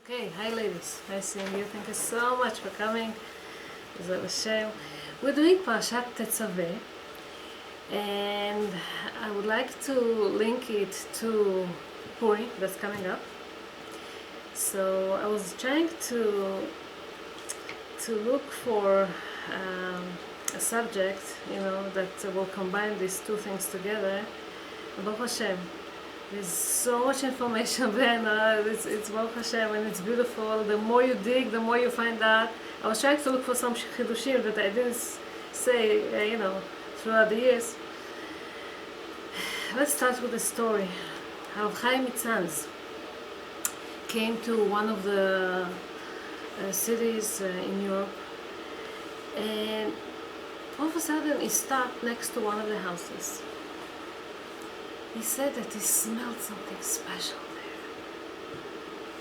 Okay, hi ladies, nice seeing you. Thank you so much for coming. Bezrat Hashem. We're doing Parashat Tetzaveh, and I would like to link it to Purim that's coming up. So I was trying to look for a subject, that will combine these two things together. Baruch Hashem. There's so much information there, it's Baruch Hashem, and it's beautiful. The more you dig, the more you find out. I was trying to look for some chidushim that I didn't say, throughout the years. Let's start with the story. How Chaim Mitzanz came to one of the cities in Europe, and all of a sudden he stopped next to one of the houses. He said that he smelled something special there.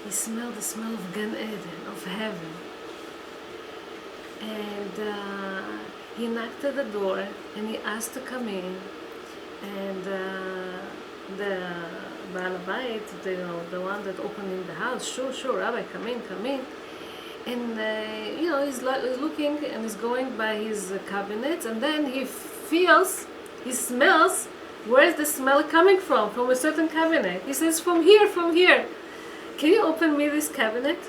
He smelled the smell of Gan Eden, of heaven. And he knocked at the door and he asked to come in. And the Baal Bayit, the one that opened in the house, sure, Rabbi, come in. And he's looking and he's going by his cabinets, and then he smells. Where's the smell coming from? From a certain cabinet. He says, from here. Can you open me this cabinet?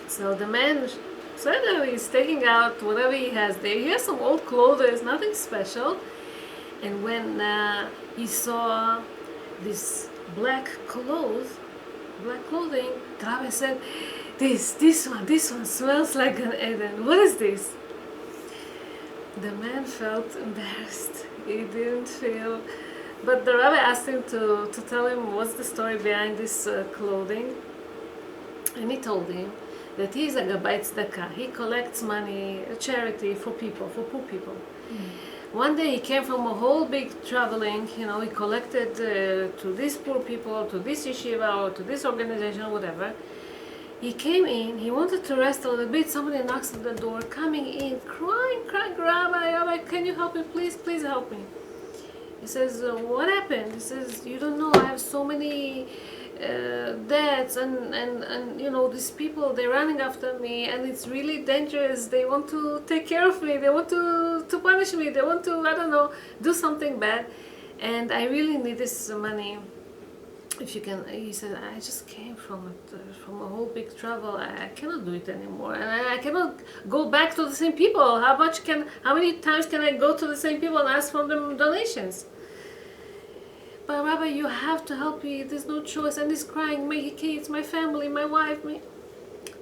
So the man suddenly is taking out whatever he has there. He has some old clothes, nothing special. And when he saw this black clothing, the rabbi said, this one smells like an Eden. What is this? The man felt embarrassed. He didn't feel, but the rabbi asked him to tell him what's the story behind this clothing, and he told him that he is a Gabbai Tzedakah. He collects money, charity for people, for poor people. One day he came from a whole big traveling, he collected to these poor people, to this yeshiva, or to this organization, or whatever. He came in, he wanted to rest a little bit, somebody knocks at the door, coming in, crying, Rabbi, can you help me, please help me. He says, what happened? He says, you don't know, I have so many debts, and these people, they're running after me, and it's really dangerous, they want to take care of me, they want to punish me, they want to, do something bad, and I really need this money. If you can, he said, I just came from a whole big travel. I cannot do it anymore, and I cannot go back to the same people. How many times can I go to the same people and ask for them donations? But Rabbi, you have to help me. There's no choice. And he's crying. My kids, my family, my wife, me.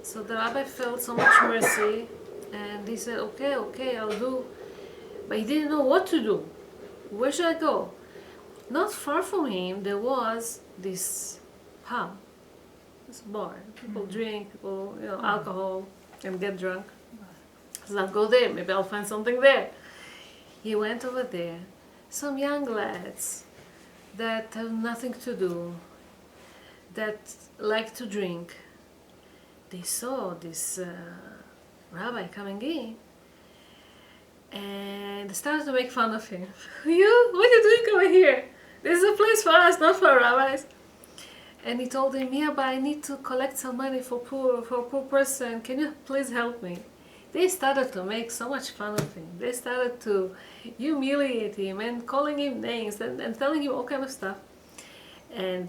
So the rabbi felt so much mercy, and he said, okay, I'll do. But he didn't know what to do. Where should I go? Not far from him, there was this pub, this bar. People drink, people, alcohol, and get drunk. So I'll go there, maybe I'll find something there. He went over there. Some young lads that have nothing to do, that like to drink. They saw this rabbi coming in, and they started to make fun of him. What are you doing over here? This is a place for us, not for rabbis. And he told him, but I need to collect some money for a poor person. Can you please help me? They started to make so much fun of him. They started to humiliate him and calling him names and telling him all kind of stuff. And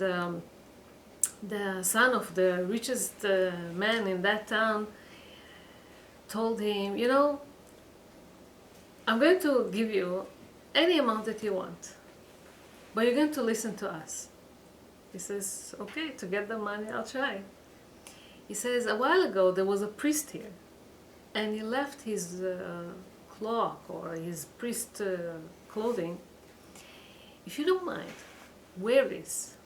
the son of the richest man in that town told him, I'm going to give you any amount that you want, but you're going to listen to us. He says, okay, to get the money, I'll try. He says, a while ago there was a priest here, and he left his cloak or his priest clothing. If you don't mind, wear this,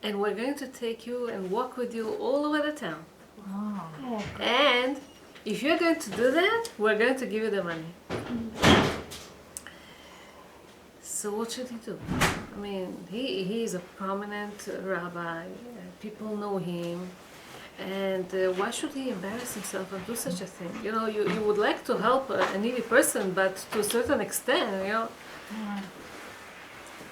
and we're going to take you and walk with you all over the town. Oh. And if you're going to do that, we're going to give you the money. So what should he do? I mean, he is a prominent rabbi, people know him, and why should he embarrass himself and do such a thing? You would like to help a needy person, but to a certain extent,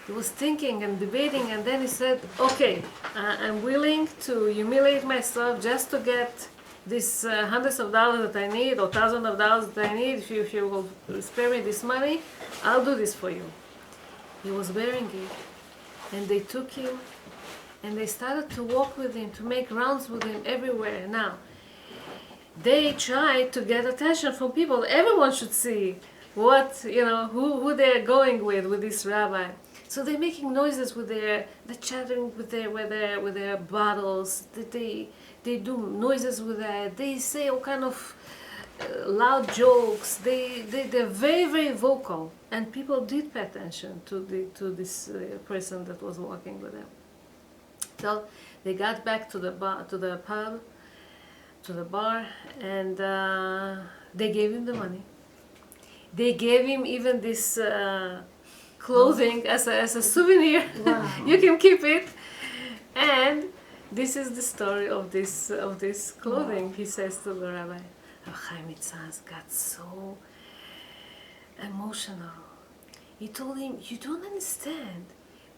He was thinking and debating, and then he said, okay, I'm willing to humiliate myself just to get these hundreds of dollars that I need, or thousands of dollars that I need. If you will spare me this money, I'll do this for you. He was wearing it, and they took him, and they started to walk with him, to make rounds with him everywhere. Now, they tried to get attention from people. Everyone should see what, who they're going with this rabbi. So they're making noises with they're chattering with their bottles. They do noises with that. They say all kind of loud jokes. They're very, very vocal, and people did pay attention to this person that was walking with them. So they got back to the bar, to the pub, to the bar, and they gave him the money. They gave him even this clothing as a souvenir. Wow. You can keep it. And this is the story of this clothing. Wow. He says to the rabbi. Chaim Itzhak got so emotional. He told him, "You don't understand.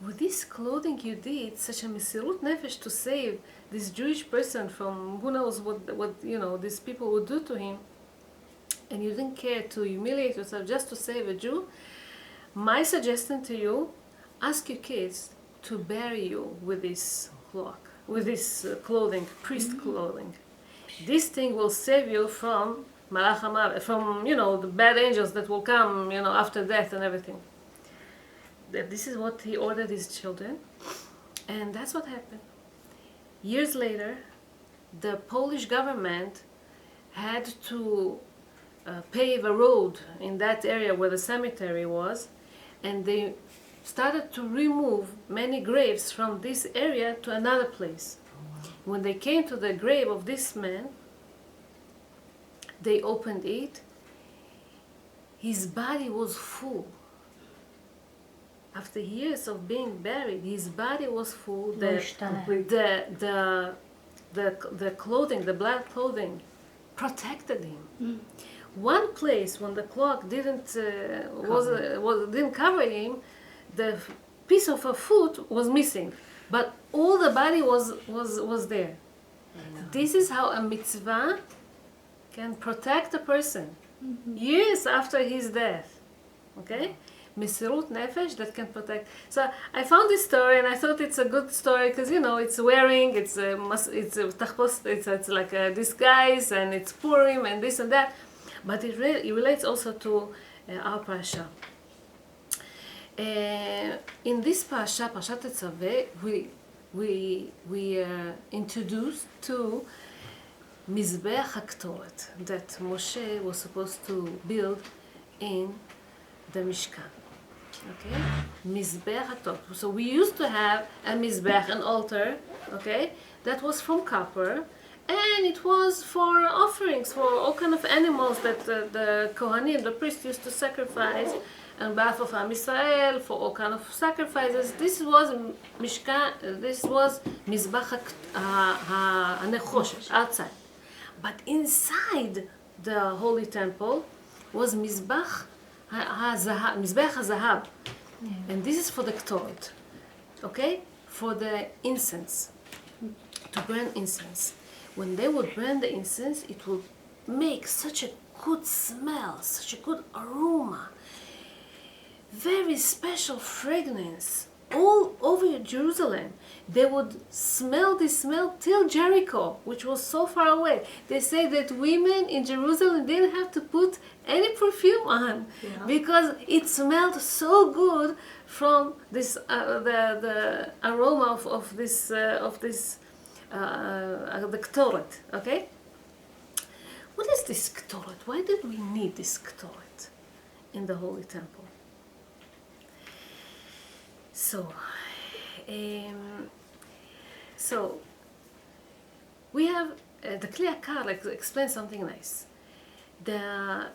With this clothing you did such a mesirut nefesh to save this Jewish person from who knows what these people would do to him, and you didn't care to humiliate yourself just to save a Jew. My suggestion to you, ask your kids to bury you with this cloak, with this clothing, priest clothing. This thing will save you from malach hamavet, from the bad angels that will come after death and everything." This is what he ordered his children, and that's what happened. Years later, the Polish government had to pave a road in that area where the cemetery was, and they started to remove many graves from this area to another place. When they came to the grave of this man, they opened it. His body was full. After years of being buried, his body was full. The clothing, the black clothing, protected him. One place when the cloak didn't cover him, the piece of a foot was missing, but all the body was there. This is how a mitzvah can protect a person years after his death. Okay? Mesirut nefesh that can protect. So I found this story and I thought it's a good story because it's wearing, it's like a disguise, and it's Purim and this and that, but it relates also to our parasha. In this parasha, Parashat Tetzaveh, we are introduced to Mizbeach HaKtoret that Moshe was supposed to build in the Mishkan. Okay, Mizbeach HaKtoret. So we used to have a Mizbeach, an altar, okay, that was from copper, and it was for offerings, for all kind of animals that the Kohanim, the priests, used to sacrifice on behalf of Am Yisrael, for all kind of sacrifices. This was Mishkan, this was Mizbeach HaNechoshet, outside. But inside the Holy Temple was Mizbeach HaZahab, and this is for the Ktoret, okay? For the incense, to burn incense. When they would burn the incense, it would make such a good smell, such a good aroma, very special fragrance all over Jerusalem. They would smell this smell till Jericho, which was so far away. They say that women in Jerusalem didn't have to put any perfume on, because it smelled so good from this the aroma of the Ktoret. Okay, what is this Ktoret? Why did we need this Ktoret in the Holy Temple? So we have the Kli Yakar explains something nice. The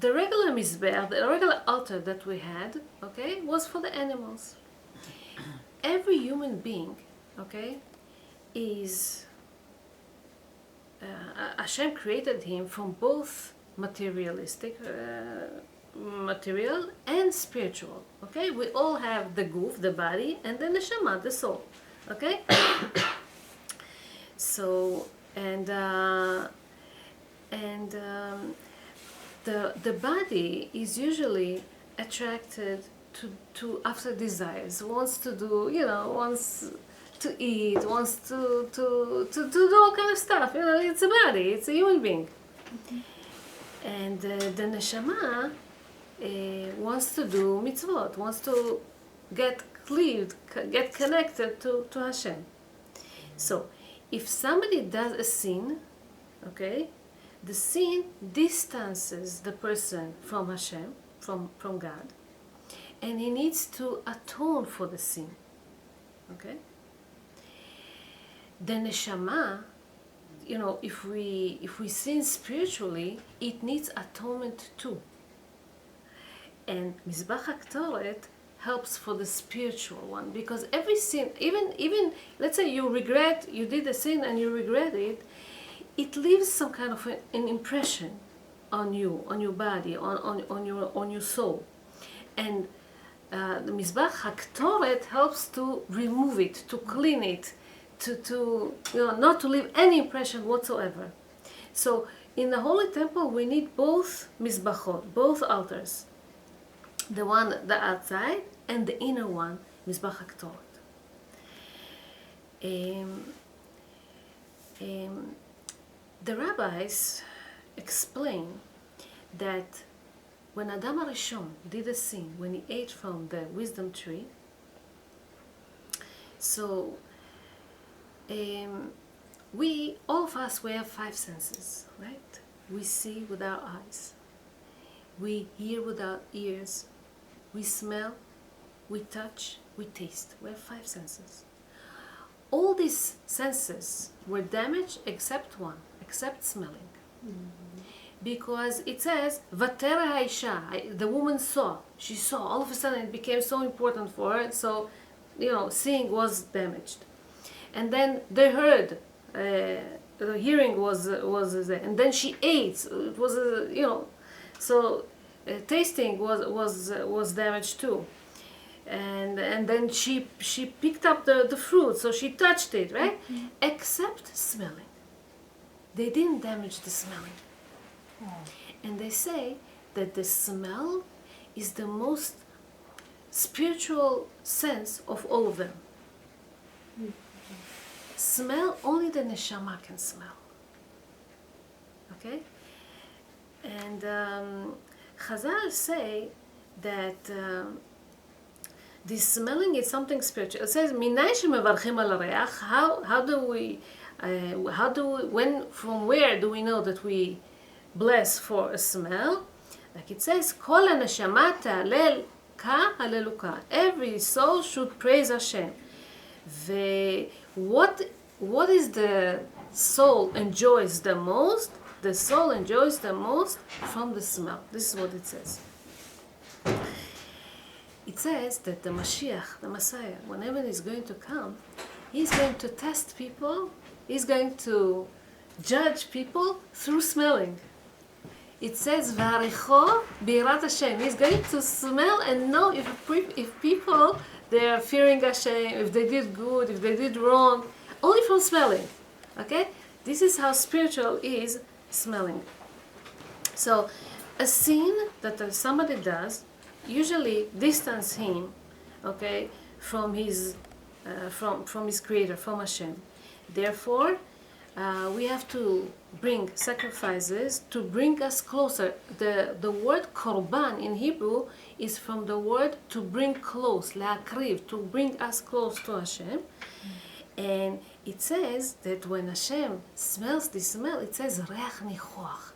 regular mizbeach, the regular altar that we had, okay, was for the animals. Every human being, okay, is Hashem created him from both materialistic material and spiritual. Okay, we all have the guf, the body, and the neshama, the soul. Okay, so the body is usually attracted to after desires, wants to do, wants to eat, wants to do all kind of stuff. It's a body, it's a human being. And the neshama wants to do mitzvot, wants to get cleaved, get connected to Hashem. So if somebody does a sin, okay, the sin distances the person from Hashem, from God, and he needs to atone for the sin. Okay? The neshama, if we sin spiritually, it needs atonement too. And Mizbach HaKtoret helps for the spiritual one, because every sin, even let's say you did a sin and you regret it, it leaves some kind of an impression on you, on your body, on your soul. And the Mizbach HaKtoret helps to remove it, to clean it, to not to leave any impression whatsoever. So in the Holy Temple we need both Mizbachot, both altars. The the outside, and the inner one, Mizbach HaKtoret. The rabbis explain that when Adam HaRishon did a sin, when he ate from the wisdom tree, so all of us, we have 5 senses, right? We see with our eyes, we hear with our ears, we smell, we touch, we taste. We have 5 senses. All these senses were damaged except one, except smelling. Because it says, Vatera Haisha, the woman saw, she saw, all of a sudden it became so important for her, so, seeing was damaged. And then they heard, the hearing was there, and then she ate, it was, so tasting was damaged too. And then she picked up the fruit, so she touched it, right? Except smelling. They didn't damage the smelling. And they say that the smell is the most spiritual sense of all of them. Smell, only the neshama can smell. Okay? And Chazal say that this smelling is something spiritual. It says, from where do we know that we bless for a smell? Like it says, Kol haneshama ta'alel ka haleluka. Every soul should praise Hashem. What is the soul enjoys the most? The soul enjoys the most from the smell. This is what it says. It says that the Mashiach, the Messiah, whenever he's going to come, he's going to test people, he's going to judge people through smelling. It says, V'aricho birat Hashem. He's going to smell and know if people, they are fearing Hashem, if they did good, if they did wrong, only from smelling. Okay? This is how spiritual is smelling. So, a sin that somebody does usually distance him, okay, from his creator, from Hashem. Therefore, we have to bring sacrifices to bring us closer. The word korban in Hebrew is from the word to bring close, le'akriv, to bring us close to Hashem. And it says that when Hashem smells this smell, it says reach nichoach,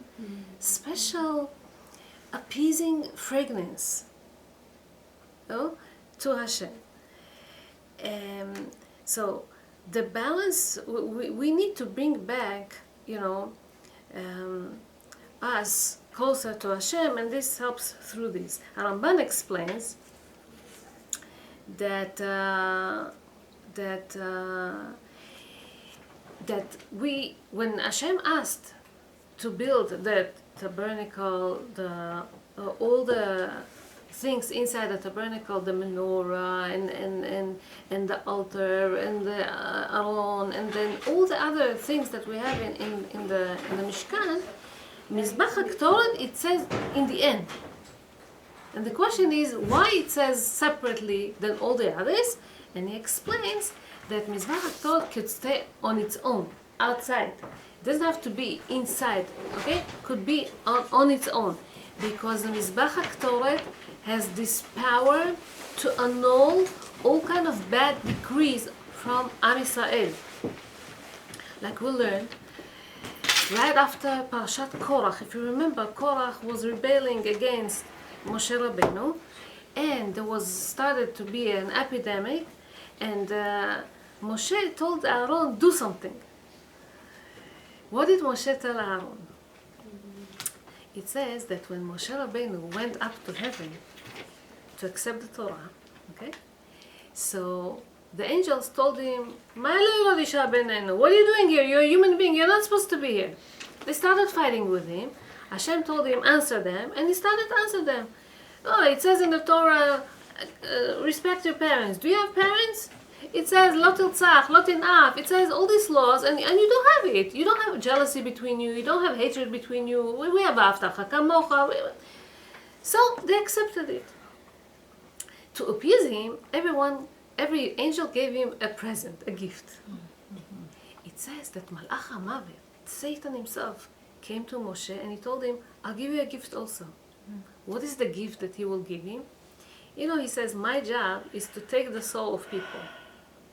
special appeasing fragrance, to Hashem. So the balance, we need to bring back, us closer to Hashem, and this helps through this. Ramban explains that when Hashem asked to build that tabernacle, all the things inside the tabernacle, the menorah and the altar and the aron, and then all the other things that we have in the Mishkan, Mizbach HaKtoret, it says in the end. And the question is why it says separately than all the others, and he explains that Mizbach HaKtoret could stay on its own, outside. It doesn't have to be inside, okay? Could be on its own. Because the Mizbach HaKtoret has this power to annul all kind of bad decrees from Am Yisrael. Like we learned, right after Parashat Korach, if you remember, Korach was rebelling against Moshe Rabbeinu, and there was started to be an epidemic, and Moshe told Aaron, do something. What did Moshe tell Aaron? It says that when Moshe Rabbeinu went up to heaven to accept the Torah, okay, so the angels told him, what are you doing here? You're a human being, you're not supposed to be here. They started fighting with him. Hashem told him, answer them, and he started to answer them. Oh, it says in the Torah, respect your parents. Do you have parents? It says, lo tiltzach, lo tinaf. It says all these laws, and you don't have it. You don't have jealousy between you. You don't have hatred between you. We have avtacha, kamocha. So they accepted it. To appease him, every angel gave him a present, a gift. It says that Malach HaMavet, Satan himself, came to Moshe and he told him, I'll give you a gift also. What is the gift that he will give him? You know, he says, my job is to take the soul of people,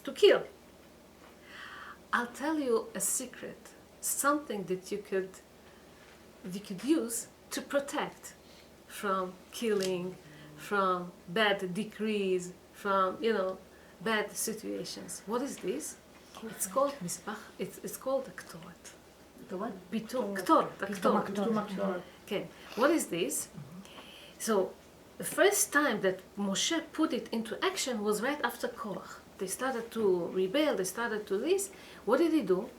to kill. I'll tell you a secret, something that you could use to protect from killing, from bad decrees, from, bad situations. What is this? It's called Mizbach, it's called a Ktoret. The what? Bitur, Ktoret. Okay, what is this? So, the first time that Moshe put it into action was right after Korach. They started to rebel, they started to this. What did he do?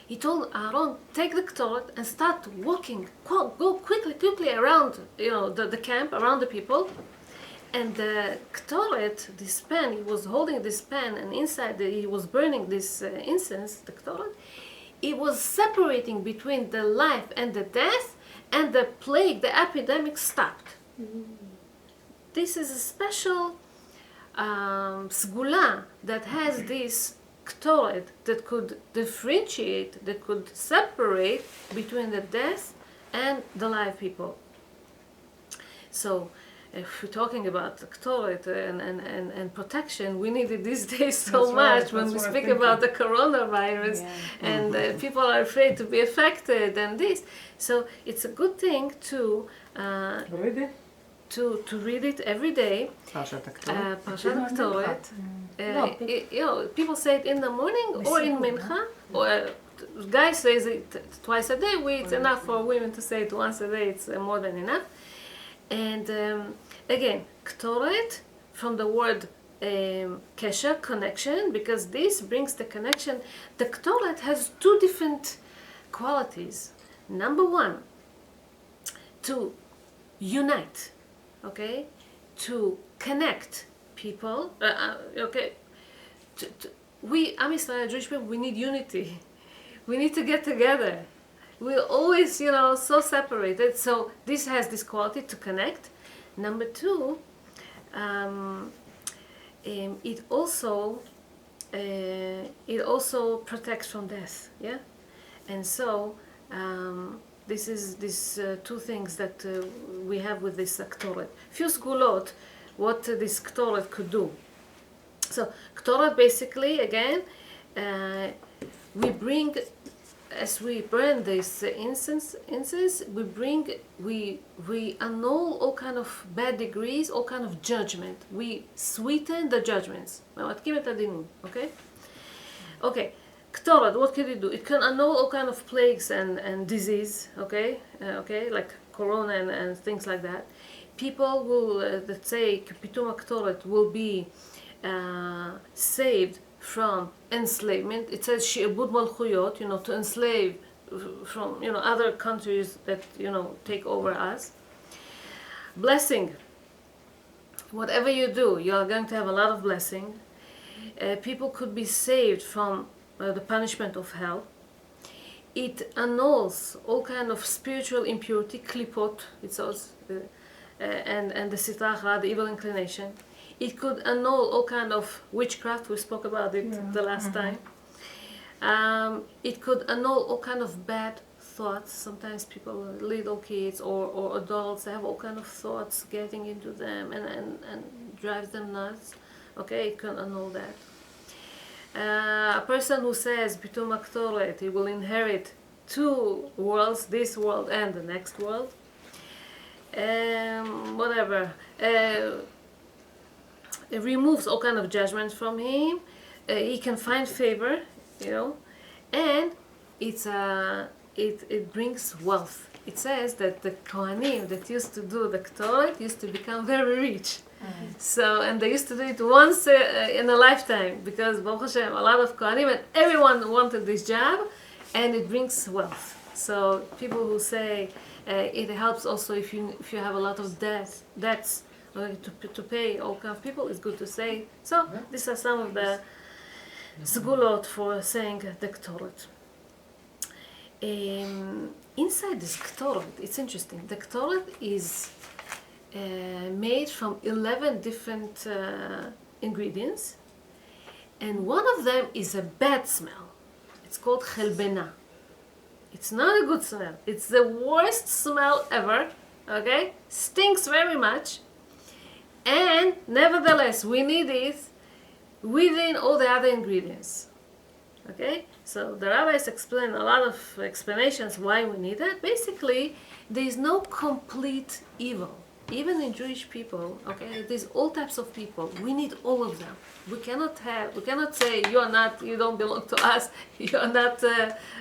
He told Aaron, take the Ktoret and start walking, go quickly around, the camp, around the people. And the Ktoret, this pan, he was holding this pan, and inside he was burning this incense, the Ktoret. It was separating between the life and the death, and the plague, the epidemic stopped. This is a special sgula that has this Ktoret that could differentiate, that could separate between the death and the live people. So, if we're talking about Ktoret and protection, we need it these days so much when we speak about the coronavirus, and people are afraid to be affected and this. So it's a good thing to read it? To read it every day. Parashat Tetzaveh. People say it in the morning or in Mincha, or guys say it twice a day. It's enough for women to say it once a day. It's more than enough. And again, Ktoret, from the word kesher, connection, because this brings the connection. The Ktoret has two different qualities. Number one, to unite, okay, to connect people, we, Am Yisrael, Jewish people, we need unity. We need to get together. We're always, so separated. So this has this quality to connect. Number two, it also protects from death. Yeah, and so this is these two things that we have with this Ktoret. Few sgulot, what this Ktoret could do. So Ktoret basically, again, we bring. As we burn this incense, we annul all kind of bad degrees, all kind of judgment. We sweeten the judgments. Okay? Okay. Ktoret, what can it do? It can annul all kind of plagues and disease. Okay? Like corona and things like that. People will, let's say, Pitum Ktoret will be saved from enslavement. It says shi'abud malchuyot, to enslave from other countries that take over us. Blessing. Whatever you do, you are going to have a lot of blessing. People could be saved from the punishment of hell. It annuls all kind of spiritual impurity, klipot, it's also, and the sitra, the evil inclination. It could annul all kind of witchcraft. We spoke about it the last time. It could annul all kind of bad thoughts. Sometimes people, little kids or adults, they have all kind of thoughts getting into them and drives them nuts. Okay, it can annul that. A person who says Bitum Aktoret, he will inherit two worlds, this world and the next world. Whatever. It removes all kind of judgments from him. He can find favor, you know, and it brings wealth. It says that the Kohanim that used to do the Ktoret used to become very rich. So, and they used to do it once in a lifetime, because Baruch Hashem, a lot of Kohanim and everyone wanted this job, and it brings wealth. So people who say it helps also if you have a lot of debts to pay all kind of people, it's good to say. So these are some of the sgulot for saying the Ktoret. Inside this Ktoret, it's interesting. The Ktoret is made from 11 different ingredients, and one of them is a bad smell. It's called chelbena. It's not a good smell. It's the worst smell ever, okay? Stinks very much, and nevertheless we need it within all the other ingredients, okay? So the rabbis explain a lot of explanations why we need that. Basically, there is no complete evil. Even in Jewish people, okay, there's all types of people. We need all of them. We cannot say you don't belong to us, you are not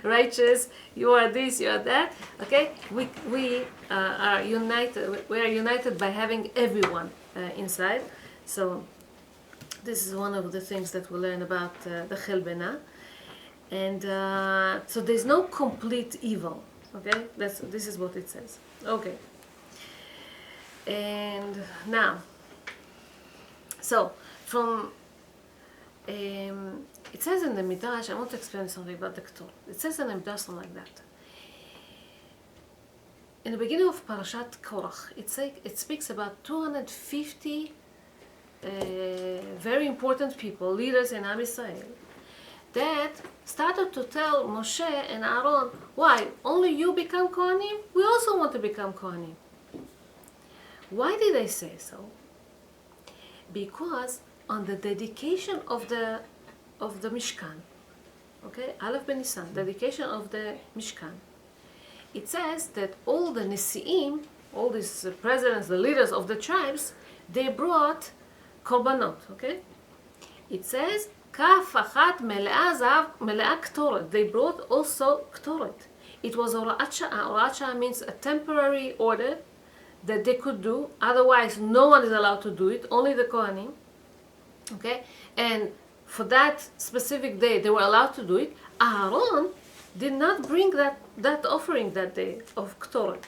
righteous, you are this, you are that. Okay, we are united. We are united by having everyone inside. So this is one of the things that we learn about the chelbena, and so there's no complete evil. Okay, this is what it says. Okay. And now, so from it says in the Midrash, I want to explain something about the Ketur. It says in the Midrash something like that. In the beginning of Parashat Korach, it speaks about 250 very important people, leaders in Am Yisrael, that started to tell Moshe and Aaron, why, only you become Kohanim? We also want to become Kohanim. Why did they say so? Because on the dedication of the Mishkan, okay, Aleph Ben Nisan, dedication of the Mishkan, it says that all the Nesi'im, all these presidents, the leaders of the tribes, they brought korbanot, okay? It says, Kaf achat mele'a zav mele'a ktoret. They brought also ktoret. It was ora'at sha'ah. Ora'at sha'ah means a temporary order that they could do, otherwise no one is allowed to do it, only the Kohanim, okay? And for that specific day, they were allowed to do it. Aaron did not bring that offering that day of Ktoret.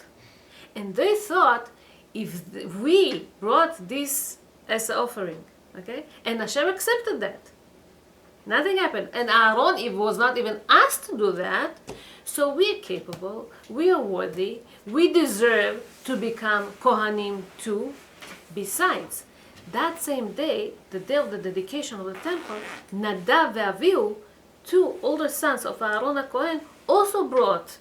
And they thought, if we brought this as an offering, okay? And Hashem accepted that. Nothing happened. And Aaron was not even asked to do that. So we are capable, we are worthy, we deserve to become Kohanim too. Besides, that same day, the day of the dedication of the temple, Nadav ve'Avihu, two older sons of Aaron HaKohen, also brought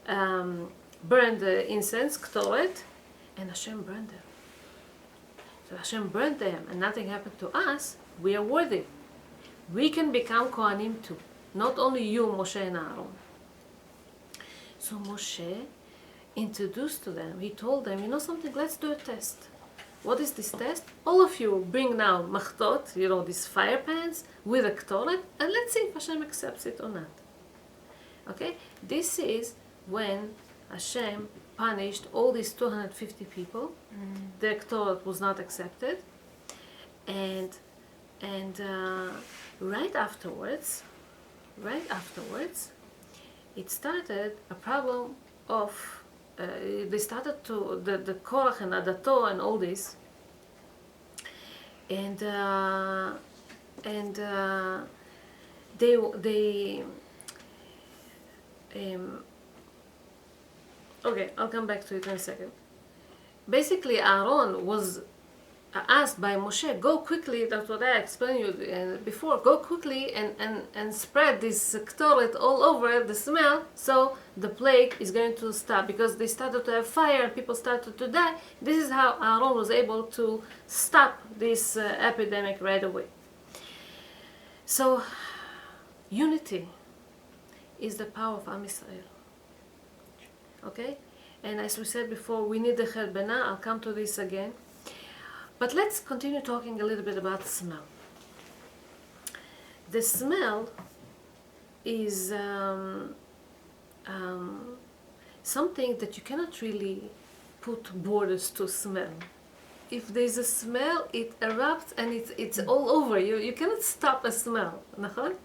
burned incense, Ktoret, and Hashem burned them. So Hashem burned them and nothing happened to us. We are worthy. We can become Kohanim too. Not only you, Moshe and Aaron. So Moshe introduced to them, he told them, you know something, let's do a test. What is this test? All of you bring now machtot, you know, these fire pans with a ktoret, and let's see if Hashem accepts it or not. Okay? This is when Hashem punished all these 250 people. Their ktoret was not accepted. And right afterwards, it started a problem of they started to the Korach and Adato and all this, and they okay, I'll come back to it in a second. Basically, Aaron was asked by Moshe, go quickly, that's what I explained you before, go quickly and spread this ktoret all over the smell, so the plague is going to stop, because they started to have fire and people started to die. This is how Aaron was able to stop this epidemic right away. So, unity is the power of Am Yisrael. Okay? And as we said before, we need the Charbana. I'll come to this again. But let's continue talking a little bit about smell. The smell is something that you cannot really put borders to smell. If there's a smell, it erupts and it's all over. You cannot stop a smell. Right?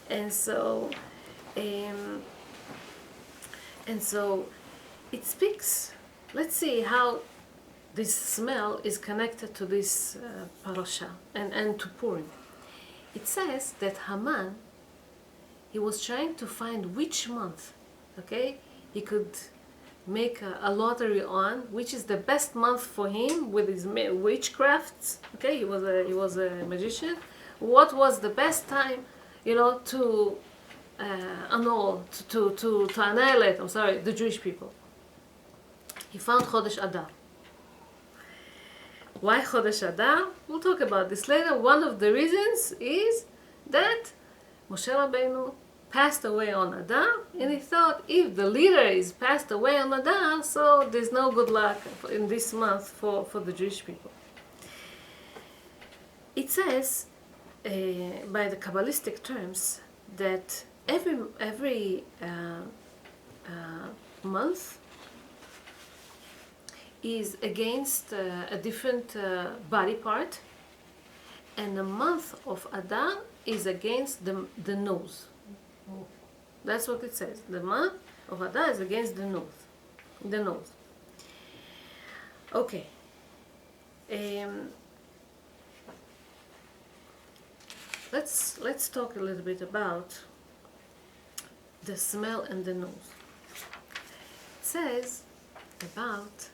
And so it speaks. Let's see how this smell is connected to this parasha and to Purim. It says that Haman, he was trying to find which month, okay, he could make a lottery on, which is the best month for him with his witchcrafts. Okay, he was a magician. What was the best time, to annihilate? The Jewish people. He found Chodesh Adar. Why Chodesh Adar? We'll talk about this later. One of the reasons is that Moshe Rabbeinu passed away on Adar, and he thought if the leader is passed away on Adar, so there's no good luck in this month for the Jewish people. It says, by the Kabbalistic terms, that every month is against a different body part, and the month of Adar is against the nose. That's what it says. The month of Adar is against the nose. Okay. Let's talk a little bit about the smell and the nose. It says about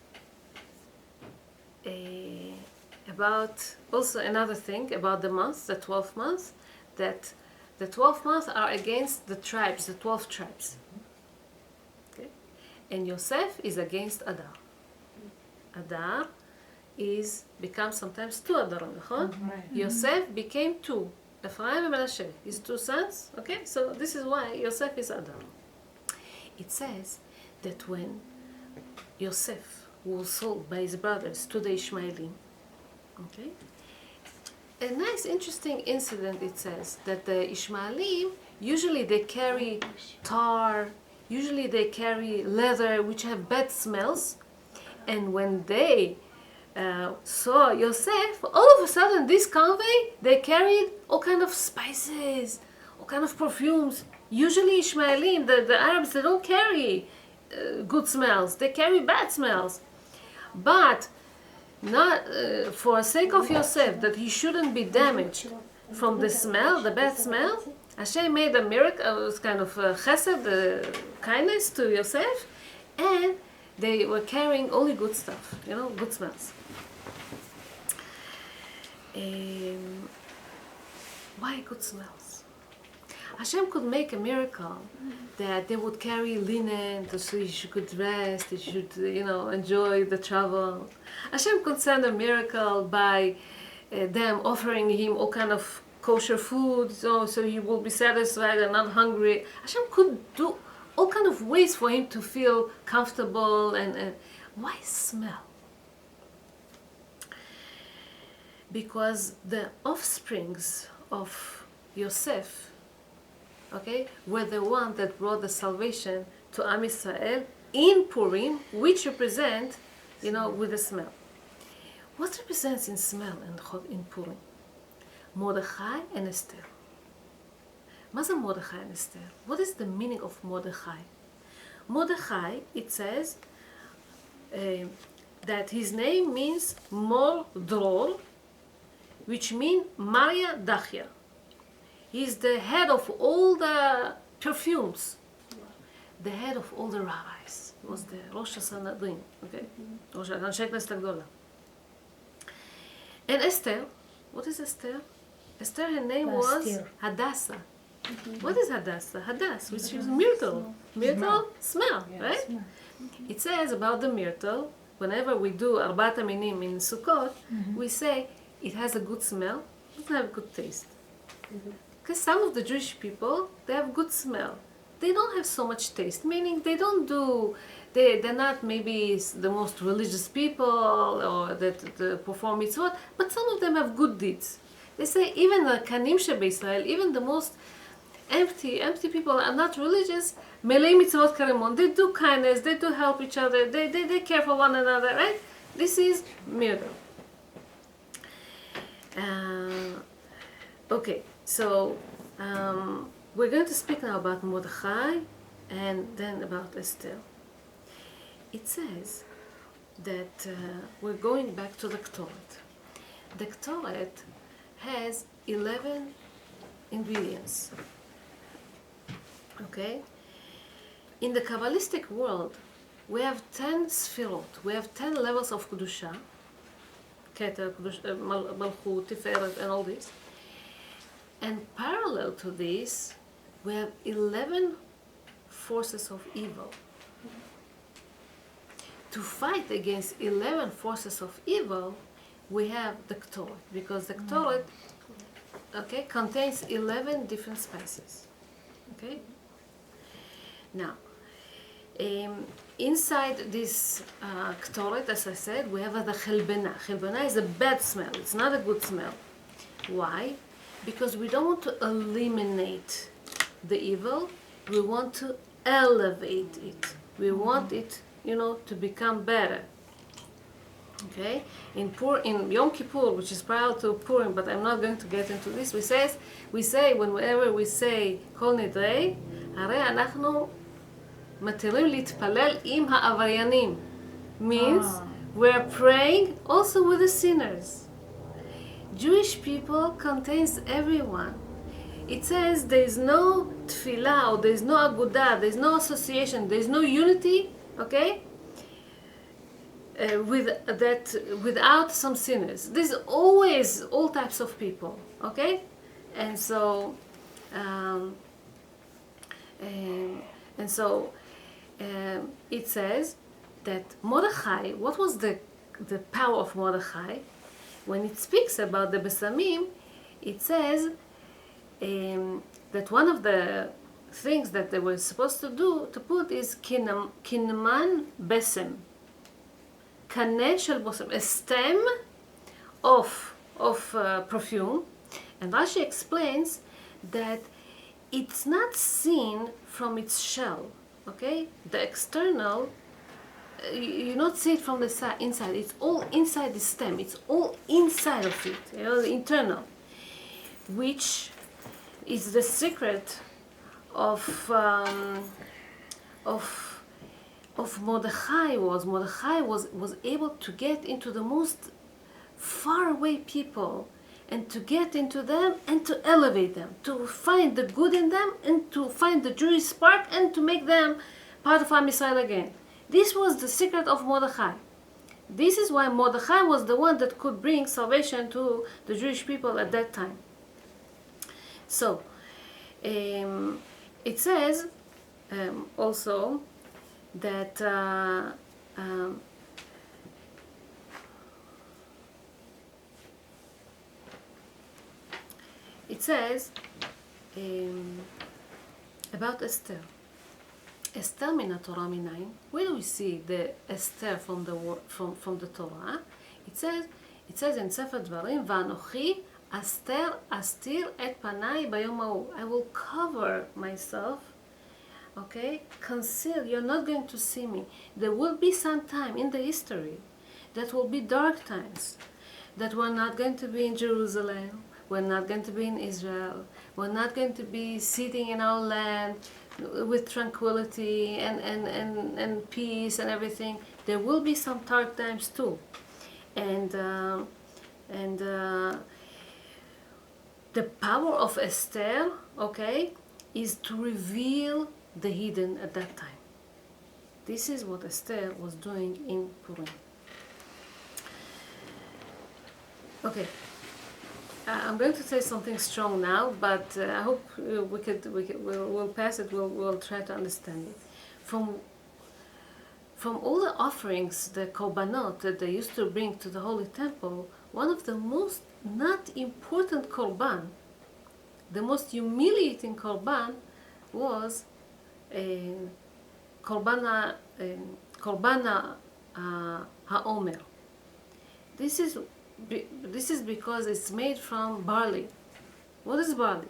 also another thing about the months, the 12 months, that the 12 months are against the tribes, the 12 tribes. Okay? And Yosef is against Adar. Adar becomes sometimes two Adaron, right? Yosef became two, Ephraim and Menashe, his two sons. Okay, so this is why Yosef is Adar. It says that when Yosef was sold by his brothers to the Ishmaelim, okay, a nice interesting incident, it says that the Ishmaelim, usually they carry tar, usually they carry leather which have bad smells, and when they saw Yosef, all of a sudden this convoy, they carried all kind of spices, all kind of perfumes. Usually Ishmaelim, the Arabs, they don't carry good smells, they carry bad smells. But not for the sake of Yosef, that he shouldn't be damaged from the smell, the bad smell, Hashem made a miracle, it was kind of chesed, kindness to Yosef, and they were carrying only good stuff, good smells. Why good smells? Hashem could make a miracle that they would carry linen so you could rest, you should, enjoy the travel. Hashem could send a miracle by them offering him all kind of kosher food, so he will be satisfied and not hungry. Hashem could do all kind of ways for him to feel comfortable. And why smell? Because the offsprings of Yosef, okay, were the one that brought the salvation to Am Yisrael in Purim, which represent, with the smell. What represents in smell in Purim? Mordechai and Esther. מה זה Mordechai and Esther? What is the meaning of Mordechai? Mordechai, it says that his name means Mor Dror, which means Maria Dachia. He's the head of all the perfumes, the head of all the rabbis. He was the Rosh Hashanah, okay? Rosh Hashanah Knesset Agdola. And Esther, what is Esther? Esther, her name was Hadassah. What is Hadassah? Hadass, which is myrtle. Myrtle, smell, right? Smell. It says about the myrtle, whenever we do Arbat Aminim in Sukkot, we say it has a good smell, it doesn't have good taste. Because some of the Jewish people, they have good smell. They don't have so much taste, meaning they don't do, they're not maybe the most religious people or that perform mitzvot, but some of them have good deeds. They say even the Kanim Sheba Israel, even the most empty people are not religious, Melei mitzvot karemon, they do kindness, they do help each other, they care for one another, right? This is myrtle. Okay, so we're going to speak now about Mordechai and then about Esther. It says that we're going back to the Ktoret. The Ktoret has 11 ingredients. Okay? In the Kabbalistic world, we have 10 sfirot, we have 10 levels of Kedusha, Keter, Malchut, Tiferet, and all this. And parallel to this, we have 11 forces of evil. To fight against 11 forces of evil, we have the Ktoret, because the Ktoret, okay, contains 11 different spices. Okay? Now, inside this Ktoret, as I said, we have the Chelbena. Chelbena is a bad smell. It's not a good smell. Why? Because we don't want to eliminate the evil. We want to elevate it. We want it, to become better. Okay? In Yom Kippur, which is prior to Purim, but I'm not going to get into this, we say whenever we say Kol Nidrei, הרי אנחנו מתירים להתפלל עם העבריינים. Means we're praying also with the sinners. Jewish people contains everyone. It says there is no tefillah, or there is no agudah, there is no association, there is no unity, okay? Without some sinners. There's always all types of people, okay? And so it says that Mordechai, what was the power of Mordechai? When it speaks about the Besamim, it says that one of the things that they were supposed to put is kinman besem. Kaneh shel bosem, a stem of perfume. And Rashi explains that it's not seen from its shell, okay? The external, you not see it from the inside. It's all inside the stem. It's all inside of it, the internal, which is the secret of Mordechai. Mordechai was able to get into the most faraway people, and to get into them and to elevate them, to find the good in them and to find the Jewish spark and to make them part of Am Yisrael again. This was the secret of Mordechai. This is why Mordechai was the one that could bring salvation to the Jewish people at that time. So, it says also that it says about Esther. Esther min Torah minayin. Where do we see the Esther from the Torah? It says in Sefer Dvarim, Vanochi Esther astir et panai bayom ha'u. I will cover myself, okay? Conceal. You're not going to see me. There will be some time in the history that will be dark times, that we're not going to be in Jerusalem. We're not going to be in Israel. We're not going to be sitting in our land with tranquility and peace and everything. There will be some dark times too. And the power of Esther, okay, is to reveal the hidden at that time. This is what Esther was doing in Purim. Okay, I'm going to say something strong now, but I hope we'll pass it. We'll try to understand it. From all the offerings, the korbanot that they used to bring to the holy temple, one of the most not important korban, the most humiliating korban, was korban haomer. This is because it's made from barley. What is barley?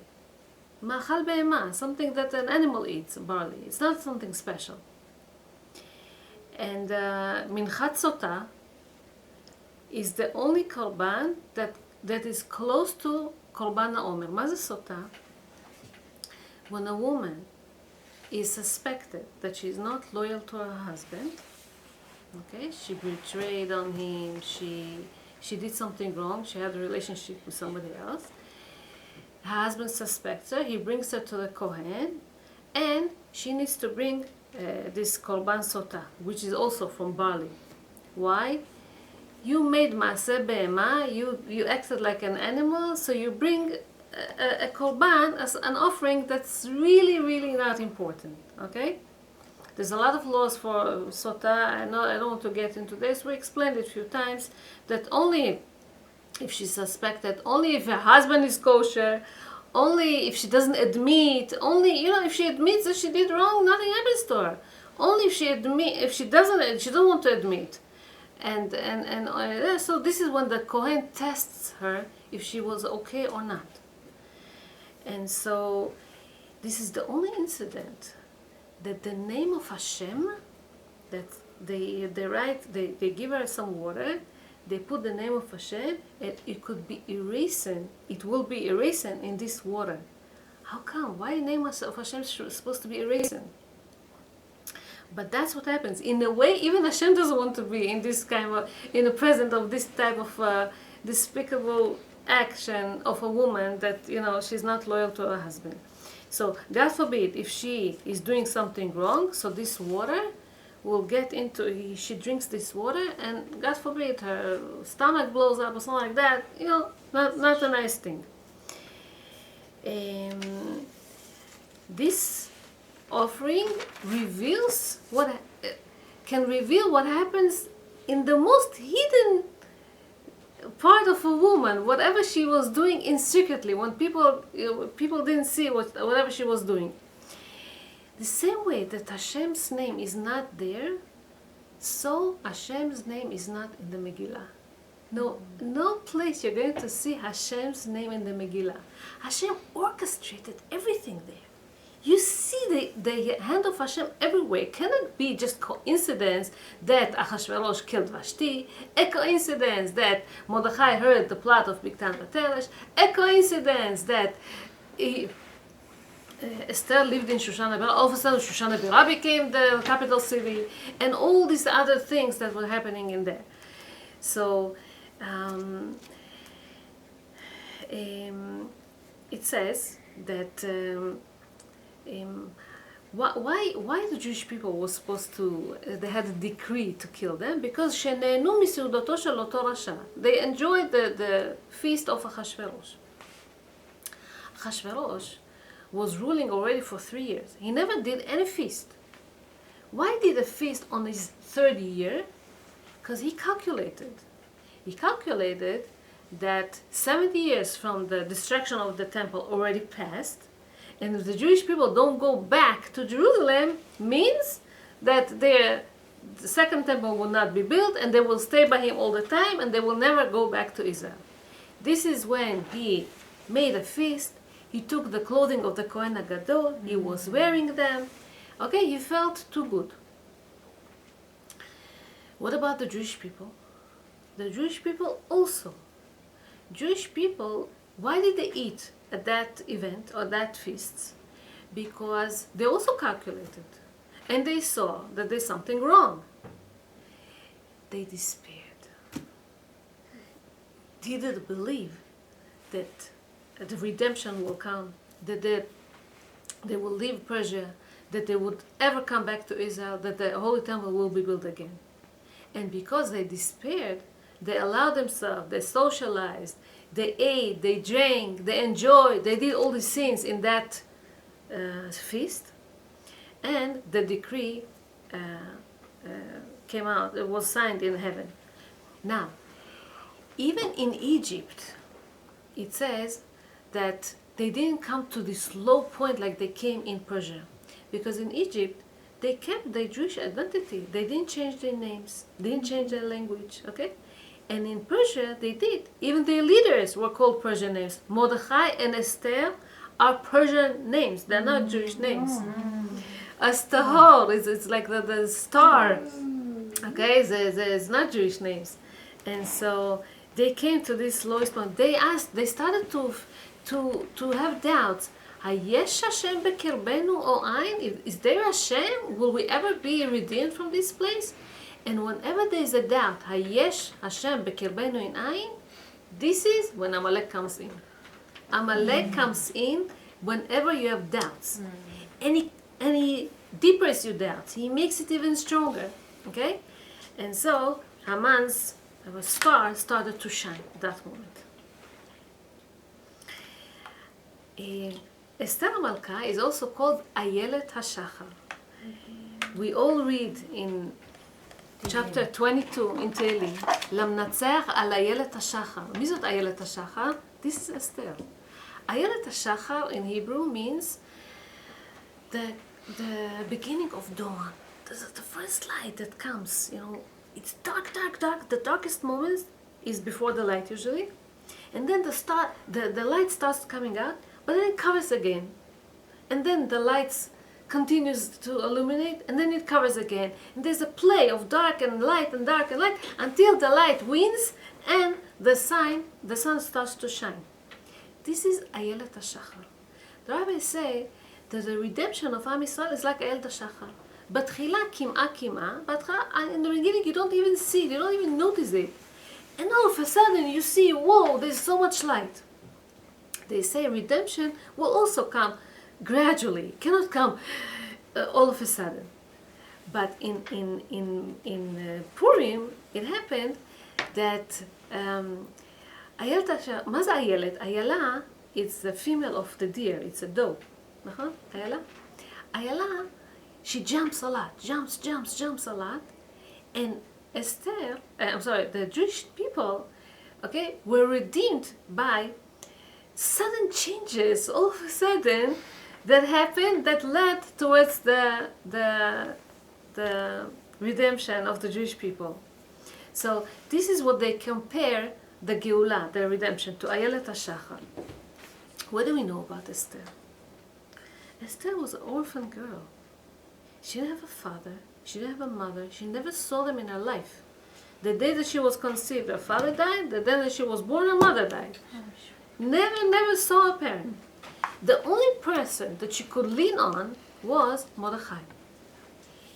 Ma'achal be'ema, something that an animal eats. Barley. It's not something special. And minchat sota is the only korban that is close to korban haomer. Ma ze sota? When a woman is suspected that she is not loyal to her husband, okay, she betrayed on him, she did something wrong, she had a relationship with somebody else, her husband suspects her, he brings her to the Kohen, and she needs to bring this korban sota, which is also from barley. Why? You made maaseh be'ema, you acted like an animal, so you bring a korban as an offering that's really, really not important, okay? There's a lot of laws for sota. I don't want to get into this. We explained it a few times that only if she's suspected, only if her husband is kosher, only if she doesn't admit, only, if she admits that she did wrong, nothing happens to her. Only if she doesn't want to admit. And so this is when the Kohen tests her if she was okay or not. And so this is the only incident that the name of Hashem, that they give her some water, they put the name of Hashem, and it could be erasing. It will be erasing in this water. How come? Why the name of Hashem is supposed to be erasing? But that's what happens. In a way, even Hashem doesn't want to be in this in the presence of this type of despicable action of a woman that she's not loyal to her husband. So God forbid if she is doing something wrong, so this water will get into, she drinks this water, and God forbid her stomach blows up or something like that, not a nice thing. This offering can reveal what happens in the most hidden part of a woman, whatever she was doing in secretly, when people didn't see whatever she was doing. The same way that Hashem's name is not there, so Hashem's name is not in the Megillah. No place you're going to see Hashem's name in the Megillah. Hashem orchestrated everything there. You see the hand of Hashem everywhere. It cannot be just coincidence that Achashverosh killed Vashti, a coincidence that Mordechai heard the plot of Bigtan Bateresh, a coincidence that Esther lived in Shoshana. All of a sudden Shoshana Bira became the capital city, and all these other things that were happening in there. So it says that why the Jewish people were supposed to, they had a decree to kill them? Because שנהנו מסעודתו של אותו רשע. They enjoyed the feast of Achashverosh. Achashverosh was ruling already for 3 years. He never did any feast. Why did a feast on his third year? Because he calculated that 70 years from the destruction of the temple already passed, and if the Jewish people don't go back to Jerusalem, means that the second temple will not be built, and they will stay by him all the time, and they will never go back to Israel. This is when he made a feast. He took the clothing of the Kohen HaGadol, he was wearing them. Okay, he felt too good. What about the Jewish people? The Jewish people also. Jewish people, why did they eat at that event or that feast? because they also calculated. And they saw that there's something wrong. They despaired. They didn't believe that the redemption will come, that they will leave Persia, that they would ever come back to Israel, that the Holy Temple will be built again. And because they despaired, they allowed themselves, they socialized, they ate, they drank, they enjoyed, they did all these things in that feast. And the decree came out, it was signed in heaven. Now, even in Egypt, it says that they didn't come to this low point like they came in Persia. Because in Egypt, they kept their Jewish identity. They didn't change their names, didn't change their language, okay? And in Persia, they did. Even their leaders were called Persian names. Mordechai and Esther are Persian names. They're not Jewish names. Astahor, it's like the star. Okay, there's not Jewish names. And so they came to this lowest point. They started to have doubts. Hayesh Hashem bekirbenu o ayin? Is there Hashem? Will we ever be redeemed from this place? And whenever there is a doubt, Hayesh Hashem bekirbenu in ayin, this is when Amalek comes in. Amalek comes in whenever you have doubts. And he deepens your doubts. He makes it even stronger. Okay? And so Haman's star started to shine at that moment. Esther Malka is also called Ayelet HaShachar. We all read in chapter 22 in Tehillim, Lamnatzer al Ayelet HaShachar. מי זאת Ayelet HaShachar? This is Esther. Ayelet HaShachar in Hebrew means the beginning of dawn. The first light that comes, it's dark, dark, dark. The darkest moment is before the light usually. And then the light starts coming out, but then it covers again. And then the light continues to illuminate, and then it covers again. And there's a play of dark and light and dark and light until the light wins and the sun starts to shine. This is Ayelet HaShachar. The rabbis say that the redemption of Am Yisrael is like Ayelet HaShachar. בתחילה כמעה כמעה, in the beginning you don't even see it, you don't even notice it. And all of a sudden you see, whoa, there's so much light. They say redemption will also come gradually, cannot come all of a sudden. But in Purim, it happened that Ayelet HaShachar, מה זה אילת? איילה, it's the female of the deer, it's a doe. נכון? איילה? איילה, she jumps a lot, jumps a lot. And Esther, the Jewish people, okay, were redeemed by sudden changes all of a sudden that happened that led towards the redemption of the Jewish people. So this is what they compare the Geulah, the redemption, to Ayelet HaShachar. What do we know about Esther? Esther was an orphan girl. She didn't have a father, she didn't have a mother, she never saw them in her life. The day that she was conceived, her father died. The day that she was born, her mother died. Never saw a parent. The only person that she could lean on was Mordechai.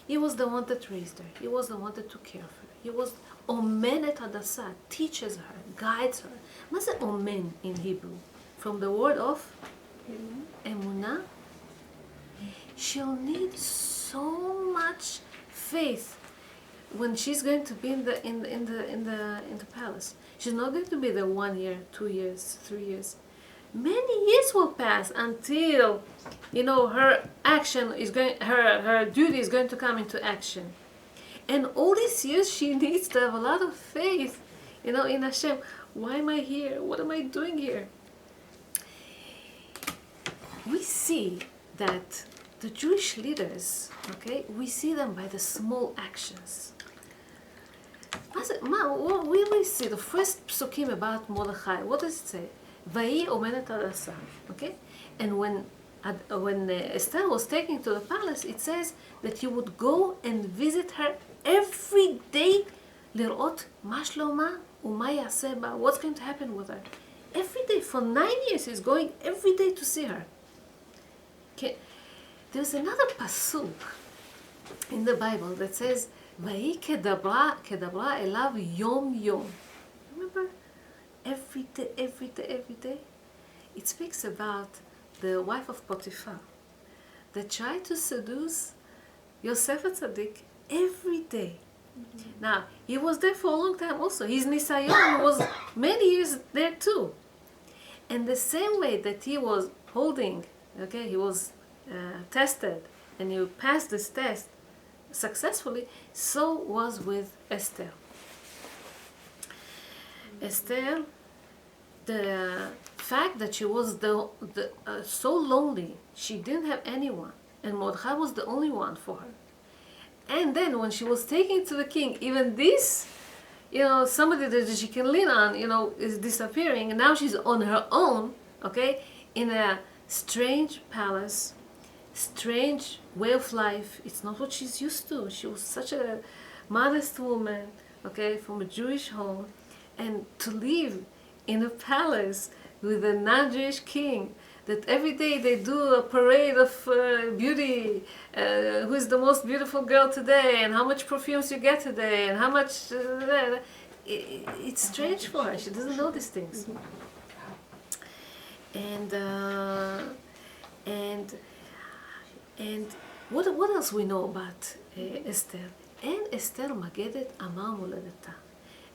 He was the one that raised her. He was the one that took care of her. He was Omen et Hadassah, teaches her, guides her. What's the Omen in Hebrew? From the word of Emunah. She'll need so much faith when she's going to be in the palace. She's not going to be there 1 year, 2 years, 3 years. Many years will pass until her action is going, her duty is going to come into action. And all these years she needs to have a lot of faith, in Hashem. Why am I here? What am I doing here? We see that the Jewish leaders, okay, we see them by the small actions. We see the first psukim about Mordechai. What does it say? Vayi omenet Hadassah. Okay, and when Esther was taken to the palace, it says that he would go and visit her every day. Lirot ma shloma u'ma yaseh ba. What's going to happen with her? Every day for 9 years, he's going every day to see her. Okay. There's another pasuk in the Bible that says, "Vayi kedabra elav yom yom." Remember, every day, every day, every day. It speaks about the wife of Potiphar that tried to seduce Yosef Tzaddik every day. Now, he was there for a long time also. His nisayon was many years there too. And the same way that he was holding, he was tested, and he passed this test successfully, so was with Esther. Esther, the fact that she was so lonely, she didn't have anyone, and Mordechai was the only one for her. And then when she was taken to the king, even this, somebody that she can lean on, is disappearing, and now she's on her own, in a strange palace, strange way of life. It's not what she's used to. She was such a modest woman, from a Jewish home, and to live in a palace with a non-Jewish king, that every day they do a parade of beauty, who is the most beautiful girl today, and how much perfumes you get today, and how much... it's strange for her. She doesn't know these things. And what else we know about Esther? And Esther Magedet Amar Moledeta.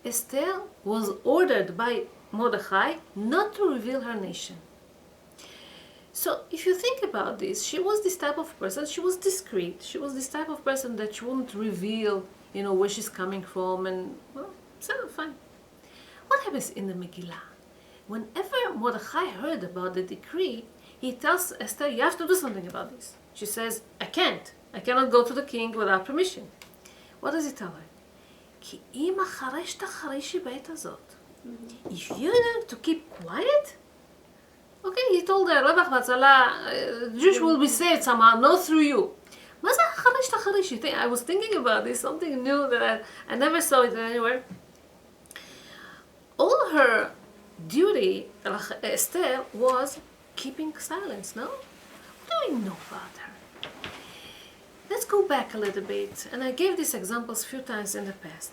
Esther was ordered by Mordechai not to reveal her nation. So if you think about this, she was this type of person. She was discreet. She was this type of person that she wouldn't reveal, where she's coming from, and so fine. What happens in the Megillah? Whenever Mordechai heard about the decree, he tells Esther, "You have to do something about this." She says, "I can't. I cannot go to the king without permission." What does he tell her? "Ki im acharesh tacharishi beit hazot." If you're going to keep quiet, he told her, "Rebach Batzala, Jews will be saved somehow, not through you." I was thinking about this, something new that I never saw it anywhere. All her duty, Esther, was keeping silence, no? What do we know about her? Let's go back a little bit, and I gave these examples a few times in the past.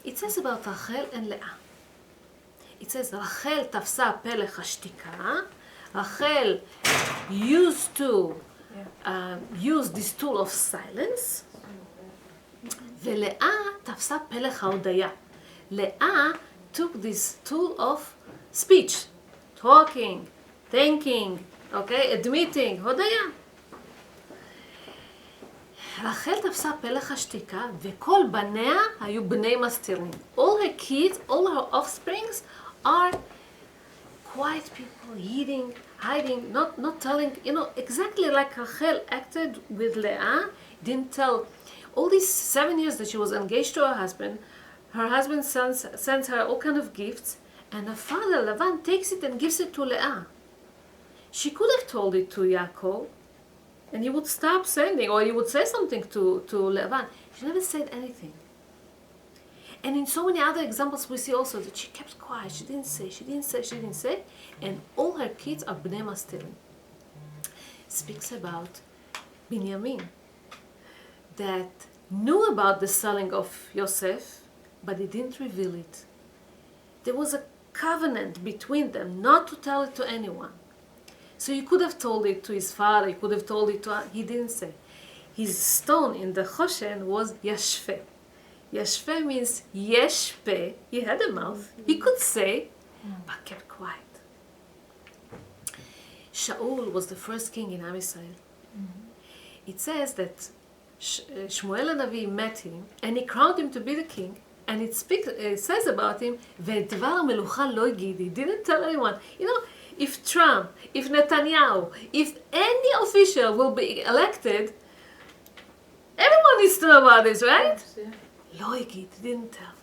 It says about Rachel and Leah. It says, Rachel tafsa pelech hashtika. Rachel used to use this tool of silence. ולאה תפסה פלך ההודיה. Leah took this tool of speech, talking, thinking, admitting, הודיה. רחל תפסה פלך השתיקה, וכל בניה היו בני מסתירים. All her kids, all her offsprings are quiet people, eating, hiding, not telling, exactly like Rachel acted with Leah, didn't tell. All these 7 years that she was engaged to her husband sends her all kind of gifts, and her father, Lavan, takes it and gives it to Leah. She could have told it to Yaakov, and he would stop sending, or he would say something to Lavan. She never said anything. And in so many other examples we see also that she kept quiet, she didn't say, and all her kids are Bnei Mastirim. Speaks about Binyamin, that knew about the selling of Yosef, but he didn't reveal it. There was a covenant between them not to tell it to anyone. So he could have told it to his father, he could have told it to... He didn't say. His stone in the Choshen was Yashfeh. Yashfeh means Yeshpe. He had a mouth. He could say, but kept quiet. Shaul was the first king in Am Yisrael. It says that Shmuel HaNavi met him, and he crowned him to be the king. And it says about him, "Ve'dvar melucha lo yigid." He didn't tell anyone. If Trump, if Netanyahu, if any official will be elected, everyone needs to know about this, right? Lo yigid, didn't tell.